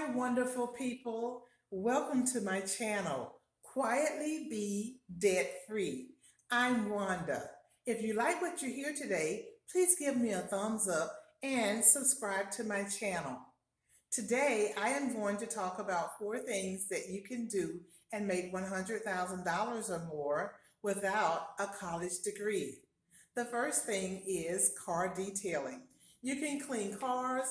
Hi, wonderful people. Welcome to my channel, Quietly Be Debt Free. I'm Wanda. If you like what you hear today, please give me a thumbs up and subscribe to my channel. Today, I am going to talk about 4 things that you can do and make $100,000 or more without a college degree. The first thing is car detailing. You can clean cars.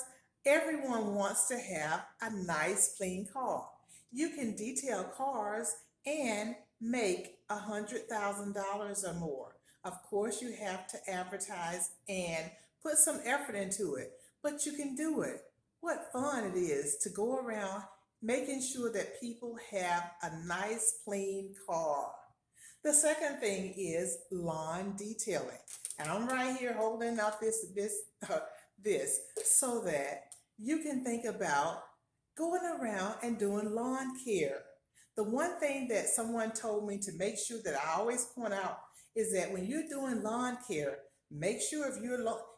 Everyone wants to have a nice, clean car. You can detail cars and make $100,000 or more. Of course, you have to advertise and put some effort into it, but you can do it. What fun it is to go around making sure that people have a nice, clean car. The second thing is lawn detailing. And I'm right here holding up this so that you can think about going around and doing lawn care. The one thing that someone told me to make sure that I always point out is that when you're doing lawn care, make sure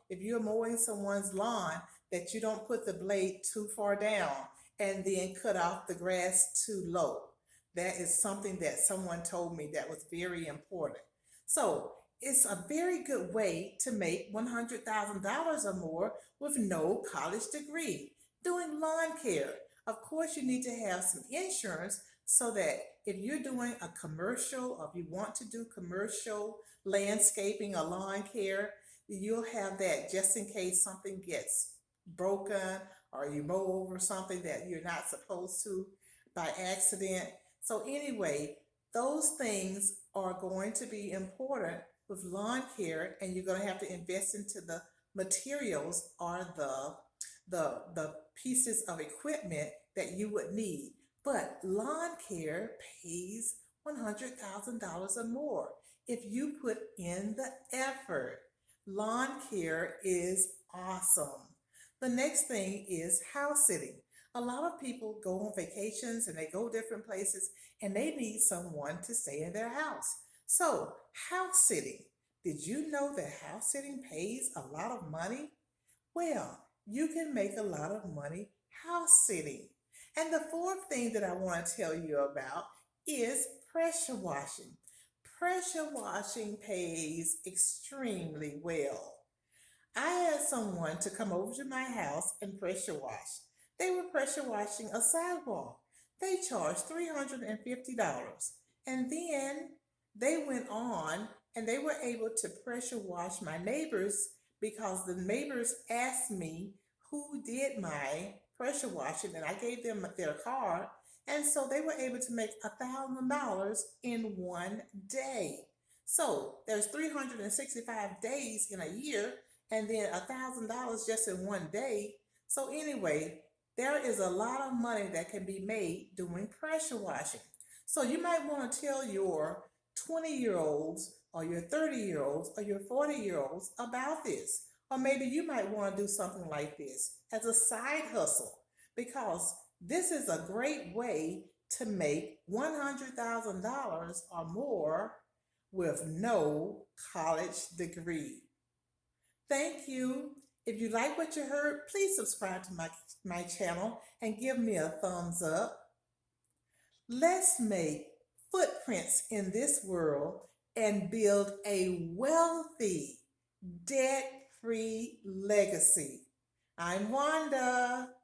if you're mowing someone's lawn that you don't put the blade too far down and then cut off the grass too low. That is something that someone told me that was very important. So it's a very good way to make $100,000 or more with no college degree. Doing lawn care. Of course, you need to have some insurance so that if you're doing a commercial or if you want to do commercial landscaping or lawn care, you'll have that just in case something gets broken or you mow over something that you're not supposed to by accident. So, anyway, those things are going to be important with lawn care, and you're going to have to invest into the materials or the pieces of equipment that you would need. But lawn care pays $100,000 or more if you put in the effort. Lawn care is awesome. The next thing is house sitting. A lot of people go on vacations and they go different places and they need someone to stay in their house. So, house sitting. Did you know that house sitting pays a lot of money? Well, you can make a lot of money house sitting. And the fourth thing that I want to tell you about is pressure washing. Pressure washing pays extremely well. I had someone to come over to my house and pressure wash. They were pressure washing a sidewalk. They charged $350. And then they went on and they were able to pressure wash my neighbors because the neighbors asked me who did my pressure washing and I gave them their card. And so they were able to make $1,000 in one day. So there's 365 days in a year and then $1,000 just in one day. So anyway, there is a lot of money that can be made doing pressure washing. So you might want to tell your 20-year-olds or your 30-year-olds or your 40-year-olds about this. Or maybe you might want to do something like this as a side hustle because this is a great way to make $100,000 or more with no college degree. Thank you. If you like what you heard, please subscribe to my channel and give me a thumbs up. Let's make footprints in this world and build a wealthy, debt free legacy. I'm Wanda.